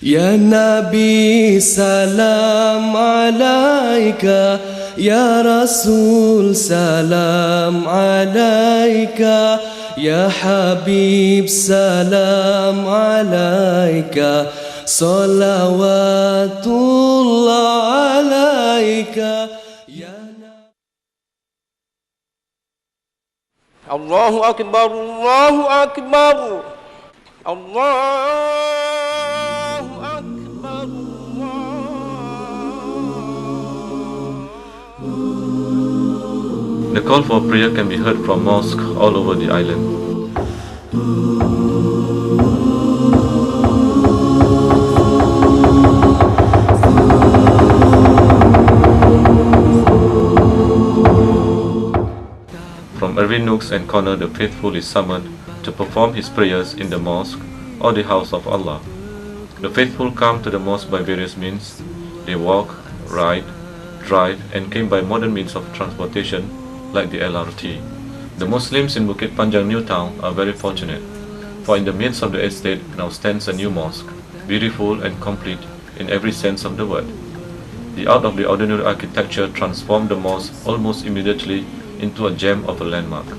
Ya Nabi salam alaika, Ya Rasul salam alaika, Ya Habib salam alaika, salawatullah alaika, Ya Allahu Akbar, Allahu Akbar, Allahu Akbar. The call for prayer can be heard from mosques all over the island. From every nook and corner, the faithful is summoned to perform his prayers in the mosque or the house of Allah. The faithful come to the mosque by various means. They walk, ride, drive, and came by modern means of transportation like the LRT. The Muslims in Bukit Panjang New Town are very fortunate, for in the midst of the estate now stands a new mosque, beautiful and complete in every sense of the word. The out-of-the-ordinary architecture transformed the mosque almost immediately into a gem of a landmark.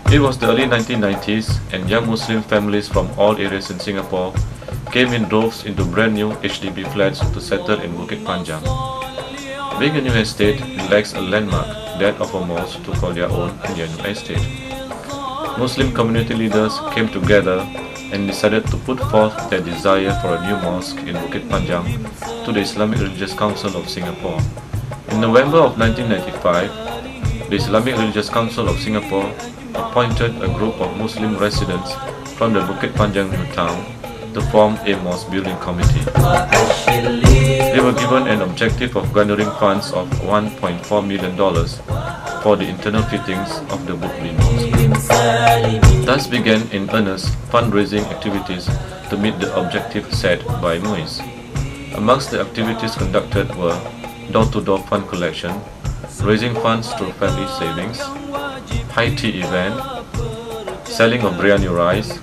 It was the early 1990s, and young Muslim families from all areas in Singapore came in droves into brand new HDB flats to settle in Bukit Panjang. Being a new estate, it lacks a landmark, that of a mosque, to call their own in their new estate. Muslim community leaders came together and decided to put forth their desire for a new mosque in Bukit Panjang to the Islamic Religious Council of Singapore. In November of 1995, the Islamic Religious Council of Singapore appointed a group of Muslim residents from the Bukit Panjang New Town to form a mosque building committee. They were given an objective of gathering funds of $1.4 million for the internal fittings of the Bukli Mosque. Thus began in earnest fundraising activities to meet the objective set by MUIS. Amongst the activities conducted were door-to-door fund collection, raising funds through family savings, high tea event, selling of biryani rice,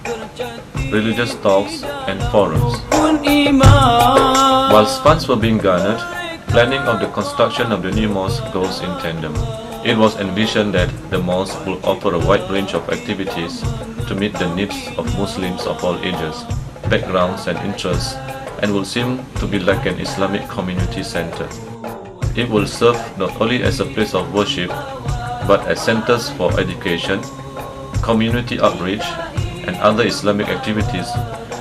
religious talks and forums. Whilst funds were being garnered, planning of the construction of the new mosque goes in tandem. It was envisioned that the mosque will offer a wide range of activities to meet the needs of Muslims of all ages, backgrounds and interests, and will seem to be like an Islamic community center. It will serve not only as a place of worship, but as centers for education, community outreach, and other Islamic activities,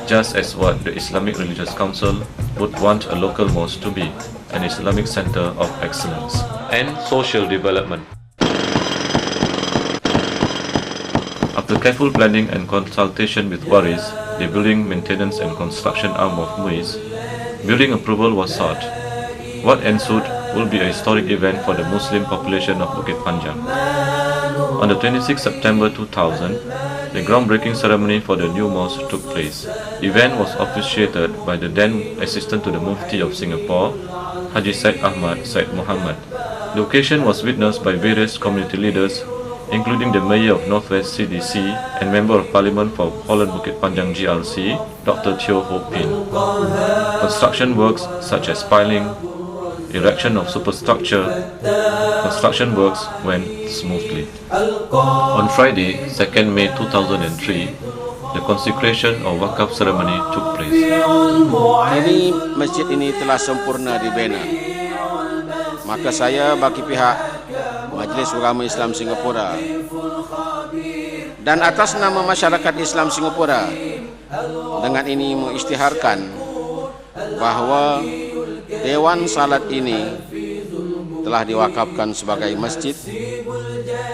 just as what the Islamic Religious Council would want a local mosque to be, an Islamic center of excellence and social development. After careful planning and consultation with Waris, the building maintenance and construction arm of MUIS, building approval was sought. What ensued will be a historic event for the Muslim population of Bukit Panjang. On the 26th September 2000, the groundbreaking ceremony for the new mosque took place. The event was officiated by the then Assistant to the Mufti of Singapore, Haji Said Ahmad Said Muhammad. The occasion was witnessed by various community leaders, including the Mayor of Northwest CDC and Member of Parliament for Holland Bukit Panjang GRC, Dr. Teo Ho Pin. Construction works such as piling, erection of superstructure, construction works went smoothly. On Friday, 2nd May 2003, the consecration or wakaf ceremony took place. Kini masjid ini telah sempurna dibina. Maka saya bagi pihak Majlis Ulama Islam Singapura dan atas nama masyarakat Islam Singapura dengan ini mengisytiharkan bahawa Dewan Salat ini telah diwakafkan sebagai masjid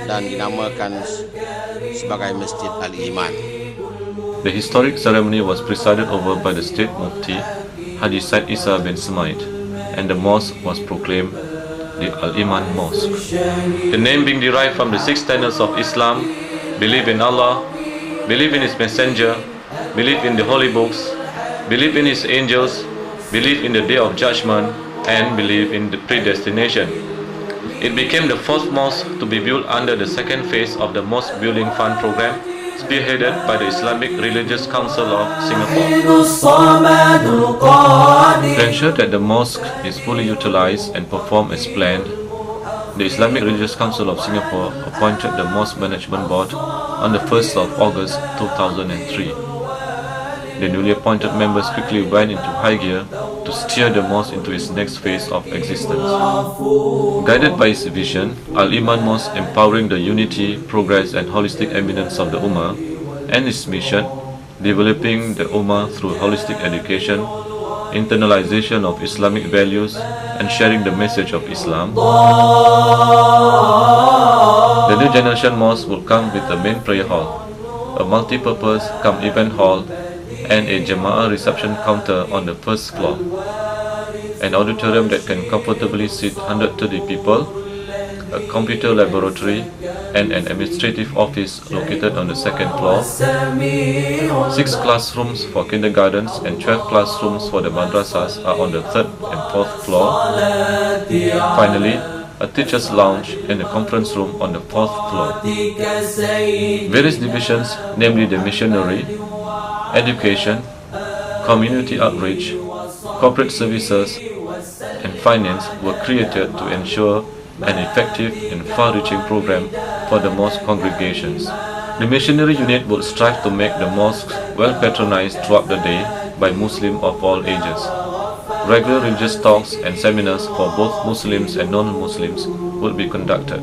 dan dinamakan sebagai Masjid Al-Iman. The historic ceremony was presided over by the State Mufti, Haji Said Isa bin Smaid, and the mosque was proclaimed the Al-Iman Mosque. The name being derived from the 6 tenets of Islam: believe in Allah, believe in His Messenger, believe in the Holy Books, believe in His angels, believe in the Day of Judgment, and believe in the predestination. It became the first mosque to be built under the second phase of the Mosque Building Fund program, spearheaded by the Islamic Religious Council of Singapore. الصمد القادر To ensure that the mosque is fully utilized and performed as planned, the Islamic Religious Council of Singapore appointed the Mosque Management Board on the 1st of August 2003. The newly appointed members quickly went into high gear to steer the mosque into its next phase of existence. Guided by his vision, Al-Iman Mosque empowering the unity, progress and holistic eminence of the Ummah, and his mission, developing the Ummah through holistic education, internalization of Islamic values and sharing the message of Islam. The new generation mosque will come with a main prayer hall, a multi-purpose event hall and a Jama'ah reception counter on the first floor, an auditorium that can comfortably seat 130 people, a computer laboratory and an administrative office located on the second floor, 6 classrooms for kindergartens and 12 classrooms for the madrasas are on the 3rd and 4th floor. Finally, a teacher's lounge and a conference room on the 4th floor. Various divisions, namely the missionary, education, community outreach, corporate services and finance were created to ensure an effective and far-reaching program for the mosque congregations. The missionary unit will strive to make the mosques well patronized throughout the day by Muslims of all ages. Regular religious talks and seminars for both Muslims and non-Muslims will be conducted.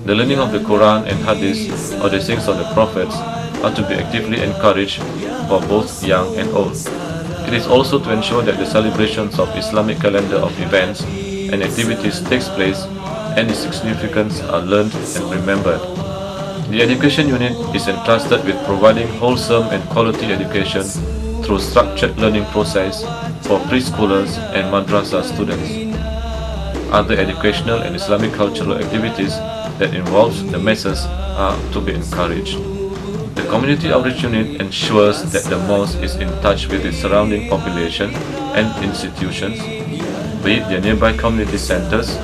The learning of the Quran and Hadith or the sayings of the Prophets are to be actively encouraged for both young and old. It is also to ensure that the celebrations of Islamic calendar of events and activities takes place and its significance are learned and remembered. The education unit is entrusted with providing wholesome and quality education through structured learning process for preschoolers and madrasa students. Other educational and Islamic cultural activities that involves the masses are to be encouraged. The community outreach unit ensures that the mosque is in touch with its surrounding population and institutions, be it the nearby community centers,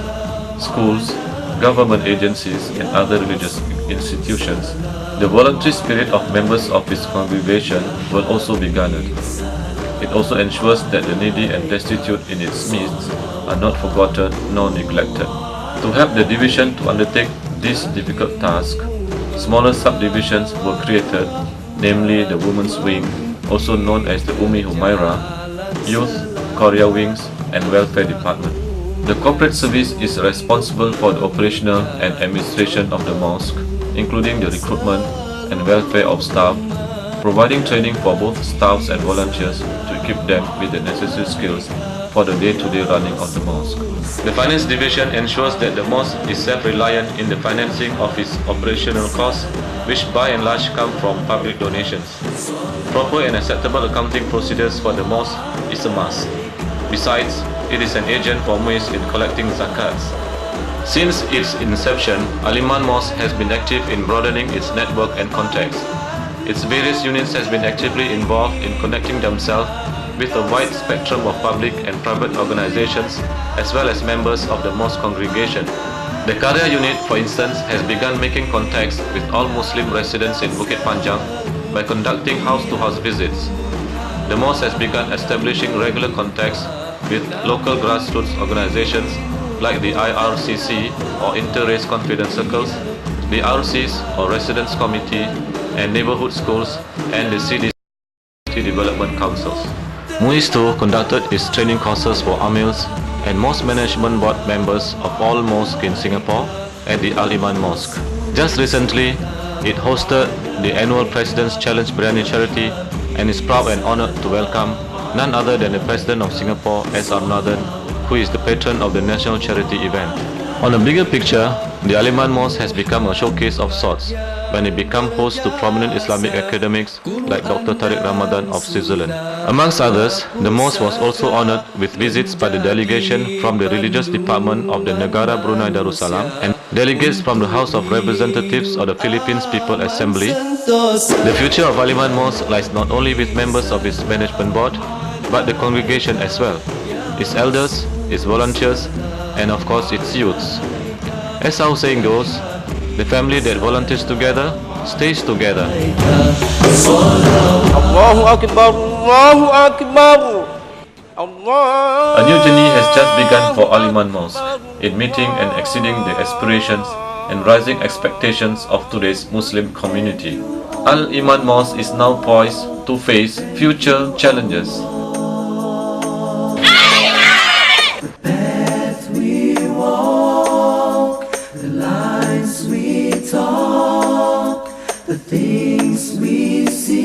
schools, government agencies and other religious institutions. The voluntary spirit of members of its congregation will also be garnered. It also ensures that the needy and destitute in its midst are not forgotten nor neglected. To help the division to undertake this difficult task, smaller subdivisions were created, namely the Women's Wing, also known as the Ummi Humaira, Youth, Korea Wings and Welfare Department. The corporate service is responsible for the operational and administration of the mosque, including the recruitment and welfare of staff, providing training for both staffs and volunteers to equip them with the necessary skills for the day-to-day running of the mosque. The finance division ensures that the mosque is self-reliant in the financing of its operational costs, which by and large come from public donations. Proper and acceptable accounting procedures for the mosque is a must. Besides, it is an agent for MUIS in collecting zakats. Since its inception, Al-Iman Mosque has been active in broadening its network and contacts. Its various units has been actively involved in connecting themselves with a wide spectrum of public and private organizations as well as members of the mosque congregation. The Karya unit, for instance, has begun making contacts with all Muslim residents in Bukit Panjang by conducting house-to-house visits. The mosque has begun establishing regular contacts with local grassroots organizations like the IRCC or Inter-Race Confidence Circles, the RCs or Residents Committee and neighborhood schools and the CDC development councils. MUIS too conducted its training courses for Amils and Mosque Management Board members of all mosques in Singapore at the Al-Iman Mosque. Just recently, it hosted the annual President's Challenge Biryani Charity and is proud and honoured to welcome none other than the President of Singapore, S.R. Nathan, who is the patron of the national charity event. On a bigger picture, the Al-Iman Mosque has become a showcase of sorts when it became host to prominent Islamic academics like Dr. Tariq Ramadan of Switzerland. Amongst others, the mosque was also honoured with visits by the delegation from the Religious Department of the Negara Brunei Darussalam and delegates from the House of Representatives of the Philippines People Assembly. The future of Al-Iman Mosque lies not only with members of its management board, but the congregation as well, its elders, its volunteers, and of course its youths. As our saying goes, The family that volunteers together stays together. Allahu Akbar, Allahu Akbar. A new journey has just begun for Al Iman Mosque in meeting and exceeding the aspirations and rising expectations of today's Muslim community. Al Iman Mosque is now poised to face future challenges. We walk, the lines we talk, the things we see.